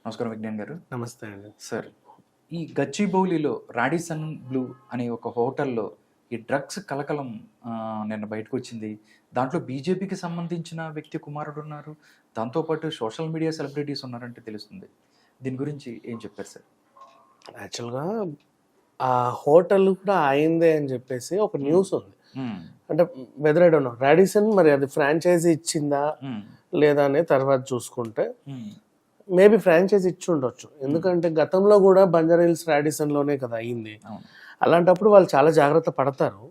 నమస్కారం విజ్ఞాన్ గారు. నమస్తే అండి. సార్, ఈ గచ్చిబౌలిలో రాడిసన్ బ్లూ అనే ఒక హోటల్‌లో ఈ డ్రగ్స్ కలకలం నిన్న బయటకొచ్చింది. దాంట్లో బీజేపీకి సంబంధించిన వ్యక్తి కుమారుడున్నారు. దాంతో పాటు సోషల్ మీడియా సెలబ్రిటీస్ ఉన్నారంటే తెలుస్తుంది. దీని గురించి ఏం చెప్పారు సార్? యాక్చువల్‌గా ఆ హోటల్ కూడా అయిందే అని చెప్పేసి ఒక న్యూస్ ఉంది. హ్మ్. అంటే weather I don't know. Radisson మరి అది ఫ్రాంచైజీ ఇచ్చిందా హ్మ్. లేదా అనేది తర్వాత చూసుకుంటే హ్మ్. మేబీ ఫ్రాంచైజీ ఇచ్చి ఉండొచ్చు. ఎందుకంటే గతంలో కూడా బంజారాహిల్స్ రాడిసన్‌లోనే కదా అయింది. అవును. అలాంటప్పుడు వాళ్ళు చాలా జాగ్రత్త పడతారు.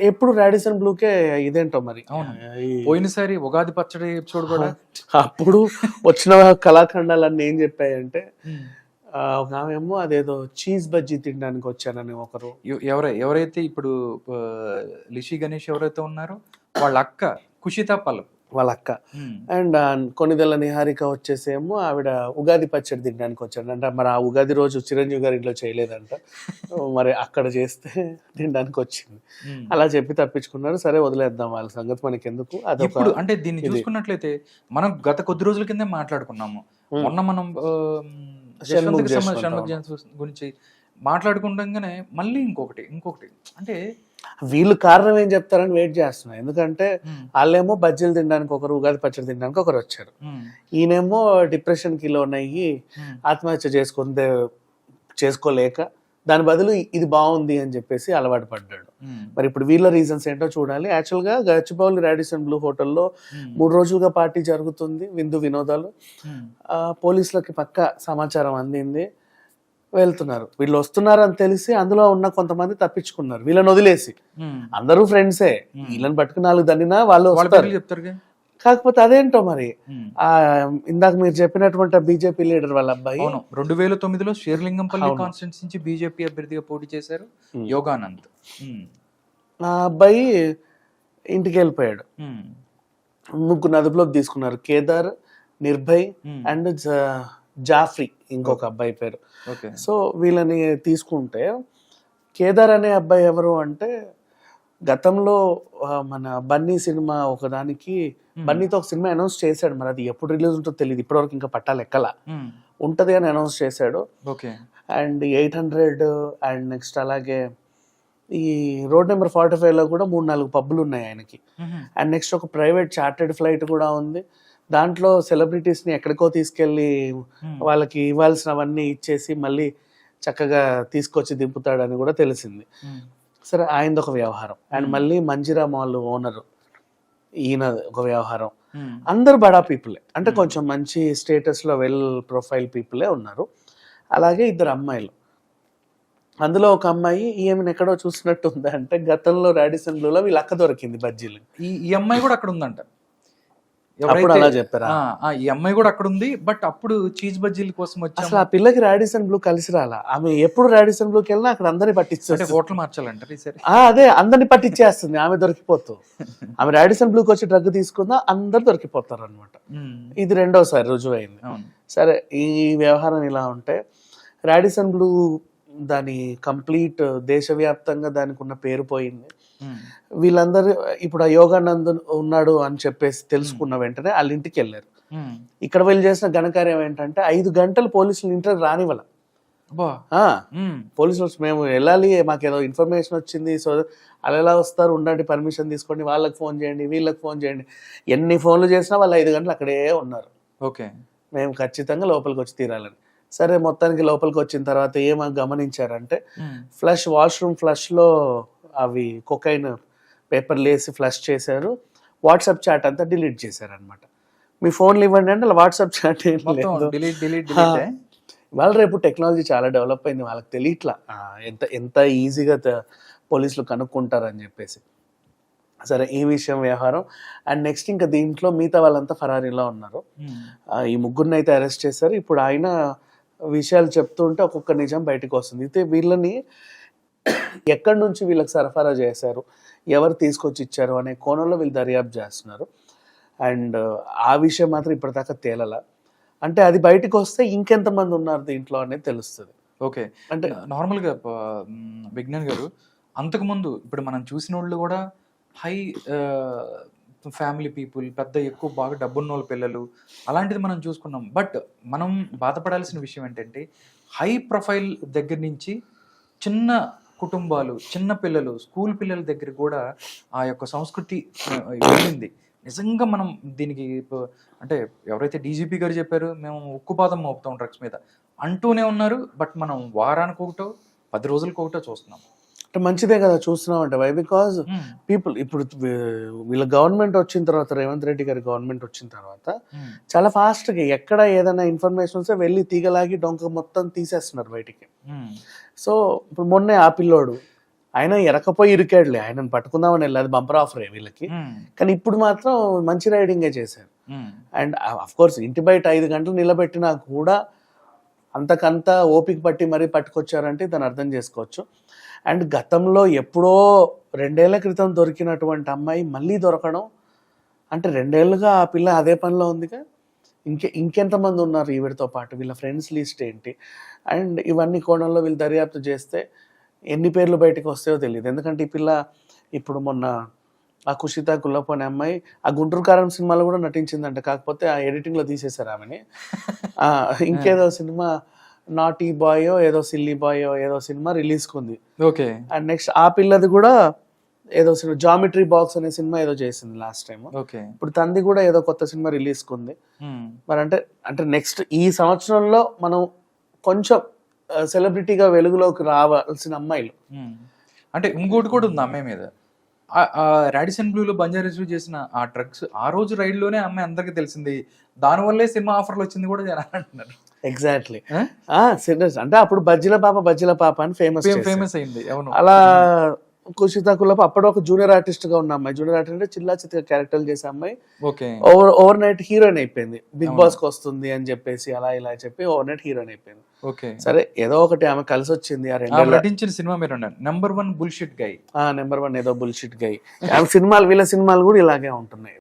ఎప్పుడు రాడిసన్ బ్లూకే ఇదేంటో మరి. అవును. ఈ పోయినసారి ఉగాది పచ్చడి ఎపిసోడ్ కూడా అప్పుడు వచ్చిన కళాఖండాలన్నీ ఏం చెప్పాయంటే హ్మ్. ఒక ఆమెమో అదేదో చీజ్ బజ్జీ తినడానికి వచ్చానని ఒకరు. ఎవరైతే ఇప్పుడు లిషి గణేష్ ఎవరైతే ఉన్నారో వాళ్ళ అక్క కుషితా పల్లవ్. వాళ్ళ అక్క. హ్మ్. అండ్ కొణిదెల నిహారిక వచ్చేసేమో ఆవిడ ఉగాది పచ్చడి తినడానికి వచ్చాడు. అంటే మరి ఆ ఉగాది రోజు చిరంజీవి గారి ఇంట్లో చేయలేదంట. మరి అక్కడ చేస్తే తినడానికి వచ్చింది. హ్మ్. అలా చెప్పి తప్పించుకున్నారు. సరే వదిలేద్దాం వాళ్ళ సంగతి మనకెందుకు. అదొక ఇప్పుడు అంటే దీన్ని ఇది. చూసుకున్నట్లయితే మనం గత కొద్ది రోజుల కిందే మాట్లాడుకున్నాము. హ్మ్. మొన్న మనం షణ్ముఖ్ యశ్వంత్‌కి జశ్వంత్ షణ్ముఖ్ అవును. గురించి మాట్లాడుకుండంగానే మళ్ళీ ఇంకొకటి అంటే వీళ్ళు కారణం ఏం చెప్తారని వెయిట్ చేస్తున్నా. ఎందుకంటే హ్మ్. వాళ్ళేమో బజ్జీలు తినడానికి ఒకరు, ఉగాది పచ్చడి తినడానికి ఒకరు వచ్చారు. హ్మ్. ఈయనేమో డిప్రెషన్‌కి లోనయ్యి హ్మ్. ఆత్మహత్య చేసుకోలేక దాని బదులు ఇది బాగుంది అని చెప్పేసి అలవాటు పడ్డాడు. హ్మ్. మరి ఇప్పుడు వీళ్ళ రీజన్స్ ఏంటో చూడాలి. యాక్చువల్‌గా గచ్చిబౌలి రాడిసన్ బ్లూ హోటల్‌లో హ్మ్. 3 రోజులుగా పార్టీ జరుగుతుంది. విందు వినోదాలు. హ్మ్. పోలీసులకి పక్కా సమాచారం అందింది. వెళ్తున్నారు. వీళ్ళు వస్తున్నారని తెలిసి అందులో ఉన్న కొంతమంది తప్పించుకున్నారు. వీళ్ళని వదిలేసి. హ్మ్. అందరూ ఫ్రెండ్సే. హ్మ్. వీళ్ళని పట్టుకుని 4 దన్నినా వాళ్ళు వాళ్ళ వస్తారు. పేర్లు చెప్తారుగా. కాకపోతే అదేంటో మరి. హ్మ్. ఇందాక మీరు చెప్పినటువంటి బీజేపీ లీడర్ వాళ్ళ అబ్బాయి. అవును. 2009లో షేర్లింగంపల్లి అవును. కాన్స్టిట్యున్సీ నుంచి బీజేపీ అభ్యర్థిగా పోటీ చేశారు. హ్మ్. యోగానంద్. హ్మ్. ఆ అబ్బాయి ఇంటికెళ్ళిపోయాడు. హ్మ్. ముగ్గురిని అదుపులోకి తీసుకున్నారు. కేదార్, నిర్భయ్ హ్మ్. అండ్ జాఫ్రీ ఇంకొక ఓకే. అబ్బాయి పేరు. ఓకే. సో వీళ్ళని తీసుకుంటే కేదార్ అనే అబ్బాయి ఎవరు అంటే గతంలో మన బన్నీ సినిమా ఒకదానికి హ్మ్. బన్నీతో ఒక సినిమా అనౌన్స్ చేశాడు. మరి అది ఎప్పుడు రిలీజ్ ఉంటుందో తెలియదు. ఇప్పటివరకు ఇంకా పట్టాలు ఎక్కల. హ్మ్. ఉంటది అని అనౌన్స్ చేశాడు. ఓకే. అండ్ 800 అండ్ నెక్స్ట్ అలాగే ఈ రోడ్ నెంబర్ 45లో కూడా 3-4 పబ్బులు ఉన్నాయి ఆయనకి. హుహు. అండ్ నెక్స్ట్ ఒక ప్రైవేట్ చార్టెడ్ ఫ్లైట్ కూడా ఉంది. దాంట్లో సెలబ్రిటీస్ని ఎక్కడికో తీసుకెళ్ళి హ్మ్. వాళ్ళకి ఇవ్వాల్సినవన్నీ ఇచ్చేసి మళ్ళీ చక్కగా తీసుకొచ్చి దింపుతాడని కూడా తెలిసింది. హ్మ్. సరే ఆయనది ఒక వ్యవహారం. అండ్ హ్మ్. మళ్ళీ మంజిరా మాల్ ఓనర్ ఈయన ఒక వ్యవహారం. హ్మ్. అందరు బడా పీపులే. అంటే హ్మ్. కొంచెం మంచి స్టేటస్‌లో వెల్ ప్రొఫైల్ పీపులే ఉన్నారు. అలాగే ఇద్దరు అమ్మాయిలు. అందులో ఒక అమ్మాయి ఈమెను ఎక్కడో చూసినట్టు ఉంది. అంటే గతంలో రాడిసన్ బ్లూలో వీళ్ళ అక్క దొరికింది బజ్జీలు. ఈ అమ్మాయి గూడా అక్కడుందంట. అప్పుడు ఎవరైతే అలా చెప్పారా? ఈ అమ్మాయి గూడా అక్కడుంది. బట్ అప్పుడు చీజ్ బజ్జీల కోసం అసలు వచ్చాము. ఆ పిల్లకి రాడిసన్ బ్లూ కలిసి రాలా. ఆమె ఎప్పుడు రాడిసన్ బ్లూకెళ్ళినా అక్కడ అందరిని అంటే పట్టిచ్చేస్తుంది. హోటల్ మార్చాలంటారా ఈసారి? అదే అందరిని పట్టిచ్చేస్తుంది ఆమె దొరికిపోతూ. ఆమె రాడిసన్ బ్లూకి వచ్చి డ్రగ్ తీసుకుందా అందరు దొరికిపోతారనమాట. హ్మ్. ఇది రెండోసారి రుజువైంది. అవును. సరే ఈ వ్యవహారం ఇలా ఉంటే రాడిసన్ బ్లూ దాని కంప్లీట్ దేశవ్యాప్తంగా దానికి ఉన్న పేరు పోయింది. హ్మ్. వీళ్ళందరూ ఇప్పుడు ఆ యోగానంద్ ఉన్నాడు అని చెప్పేసి హ్మ్. తెలుసుకున్న వెంటనే వాళ్ళ ఇంటికి వెళ్ళారు. హ్మ్. ఇక్కడ వీళ్ళు చేసిన ఘనకార్యం ఏంటంటే 5 గంటలు పోలీసులు ఇంటికి రానివ్వాల. అబ్బా! ఆ, హ్మ్. పోలీసులు మేము వెళ్ళాలి, మాకేదో ఇన్ఫర్మేషన్ వచ్చింది. సో వాళ్ళు ఎలా వస్తారు, ఉండండి, పర్మిషన్ తీసుకోండి, వాళ్ళకి ఫోన్ చేయండి, వీళ్ళకి ఫోన్ చేయండి. ఎన్ని ఫోన్లు చేసినా వాళ్ళు 5 గంటలు అక్కడే ఉన్నారు. ఓకే. మేము ఖచ్చితంగా లోపలికి వచ్చి తీరాలని. సరే మొత్తానికి లోపలికి వచ్చిన తర్వాత ఏమో గమనించారంటే హ్మ్. వాష్రూమ్ ఫ్లష్‌లో అవి కొకైన్ పేపర్లు వేసి ఫ్లష్ చేశారు. వాట్సాప్ చాట్ అంతా డిలీట్ చేశారనమాట. మీ ఫోన్లు ఇవ్వండి అంటే అలా వాట్సాప్ చాట్ ఏం మొత్తం లేదు. డిలీటే. ఇవాళ రేపు టెక్నాలజీ చాలా డెవలప్ అయింది. వాళ్ళకి తెలియట్లా ఎంత ఎంత ఈజీగా పోలీసులు కనుక్కుంటారని చెప్పేసి. సరే ఈ విషయం వ్యవహారం. అండ్ నెక్స్ట్ ఇంకా దీంట్లో మిగతా వాళ్ళంతా ఫరారీలో ఉన్నారు. హ్మ్. ఈ ముగ్గురిని అయితే అరెస్ట్ చేశారు. ఇప్పుడు ఆయన విషయాలు చెప్తూ ఉంటే ఒక్కొక్క నిజం బయటకు వస్తుంది. అయితే వీళ్ళని ఎక్కడి నుంచి వీళ్ళకి సరఫరా చేశారు, ఎవరు తీసుకొచ్చి ఇచ్చారు అనే కోణంలో వీళ్ళు దర్యాప్తు చేస్తున్నారు. అండ్ ఆ విషయం మాత్రం ఇప్పటిదాకా తేలల. అంటే అది బయటకు వస్తే ఇంకెంతమంది ఉన్నారు దీంట్లో అనేది తెలుస్తుంది. ఓకే. అంటే నార్మల్‌గా విజ్ఞాన్ గారు అంతకుముందు ఇప్పుడు మనం చూసినోళ్ళు గూడా హై ఫ్యామిలీ పీపుల్, పెద్ద ఎక్కువ బాగా డబ్బున్నోళ్ళ పిల్లలు అలాంటిది మనం చూసుకున్నాం. బట్ మనం బాధపడాల్సిన విషయం ఏంటంటే హై ప్రొఫైల్ దగ్గర నుంచి చిన్న కుటుంబాలు, చిన్న పిల్లలు, స్కూల్ పిల్లల దగ్గర కూడా ఆ యొక్క సంస్కృతి వెళ్ళింది. నిజంగా మనం దీనికి అంటే ఎవరైతే డీజీపీ గారు చెప్పారు, మేము ఉక్కుపాదం మోపుతాం డ్రగ్స్ మీద అంటూనే ఉన్నారు. బట్ మనం వారానికి ఒకటో 10 రోజులకు ఒకటో చూస్తున్నాం. అంటే మంచిదే కదా చూస్తున్నాం అంటే. వై? బికాజ్ పీపుల్ ఇప్పుడు వీళ్ళ గవర్నమెంట్ వచ్చిన తర్వాత, రేవంత్ రెడ్డి గారి గవర్నమెంట్ వచ్చిన తర్వాత చాలా ఫాస్ట్గా ఎక్కడ ఏదైనా ఇన్ఫర్మేషన్ వస్తే వెళ్ళి తీగలాగి డొంక మొత్తం తీసేస్తున్నారు బయటికి. సో ఇప్పుడు మొన్నే ఆ పిల్లోడు ఆయన ఎరకపోయి ఇరికాడులే, ఆయనను పట్టుకుందామని వెళ్ళి బంపర్ ఆఫరే వీళ్ళకి. కానీ ఇప్పుడు మాత్రం మంచి రైడింగే చేశారు. అండ్ అఫ్ కోర్స్ ఇంటి బయట 5 గంటలు నిలబెట్టినా కూడా అంతకంతా ఓపిక పట్టి మరీ పట్టుకొచ్చారంటే దాన్ని అర్థం చేసుకోవచ్చు. అండ్ గతంలో ఎప్పుడో 2 ఏళ్ల క్రితం దొరికినటువంటి అమ్మాయి మళ్ళీ దొరకడం అంటే 2 ఏళ్ళుగా ఆ పిల్ల అదే పనిలో ఉందిగా. ఇంకెంతమంది ఉన్నారు ఈవిడతో పాటు, వీళ్ళ ఫ్రెండ్స్ లిస్ట్ ఏంటి? అండ్ ఇవన్నీ కోణంలో వీళ్ళు దర్యాప్తు చేస్తే ఎన్ని పేర్లు బయటకు వస్తాయో తెలియదు. ఎందుకంటే ఈ పిల్ల ఇప్పుడు మొన్న ఆ కుషిత గుల్లప్ప అనే అమ్మాయి ఆ గుంటూరు కారం సినిమాలో కూడా నటించిందంట. కాకపోతే ఆ ఎడిటింగ్లో తీసేశారు ఆమెని. ఇంకేదో సినిమా నాటీ బాయో ఏదో సిల్లీ బాయో ఏదో సినిమా రిలీజ్కి ఉంది. ఓకే. అండ్ నెక్స్ట్ ఆ పిల్లది కూడా ఏదో సినిమా జామెట్రీ బాక్స్ అనే సినిమా ఏదో చేసింది లాస్ట్ టైం. ఓకే. ఇప్పుడు తంది కూడా ఏదో కొత్త సినిమా రిలీజ్కి ఉంది. మరి అంటే నెక్స్ట్ ఈ సంవత్సరంలో మనం కొంచెం సెలబ్రిటీగా వెలుగులోకి రావాల్సిన అమ్మాయిలు. అంటే ఇంకోటి కూడా ఉంది అమ్మాయి మీద. రాడిసన్ బ్లూలో బంజారాస్ చేసిన ఆ డ్రగ్స్ ఆ రోజు రైడ్లోనే అమ్మాయి అందరికి తెలిసింది. దానివల్లే సినిమా ఆఫర్లు వచ్చింది కూడా జనాలు అంటున్నారు. ఎగ్జాక్ట్లీ. సీరియస్ అంటే అప్పుడు బజ్జీల పాప అని ఫేమస్ అయింది. అవును. అలా కుషిత కుల్లప్ప అప్పుడు ఒక జూనియర్ ఆర్టిస్ట్ గా ఉన్న అమ్మాయి, జూనియర్ ఆర్టిస్ట్ అంటే చిల్లా చిత్ర క్యారెక్టర్లు చేసే అమ్మాయి ఓకే, ఓవర్ నైట్ హీరోయిన్ అయిపోయింది. బిగ్ బాస్ కి వస్తుంది అని చెప్పేసి అలా ఇలా చెప్పి ఓవర్ నైట్ హీరోయిన్ అయిపోయింది. ఓకే. సరే ఏదో ఒకటి ఆమె కలిసి వచ్చింది. ఆ 2 నటించిన సినిమా మీరు నెంబర్ 1 బుల్షిట్ గై. నెంబర్ 1 ఏదో బుల్షిట్ గై. ఆమె సినిమాలు, వీళ్ళ సినిమాలు కూడా ఇలాగే ఉంటున్నాయి.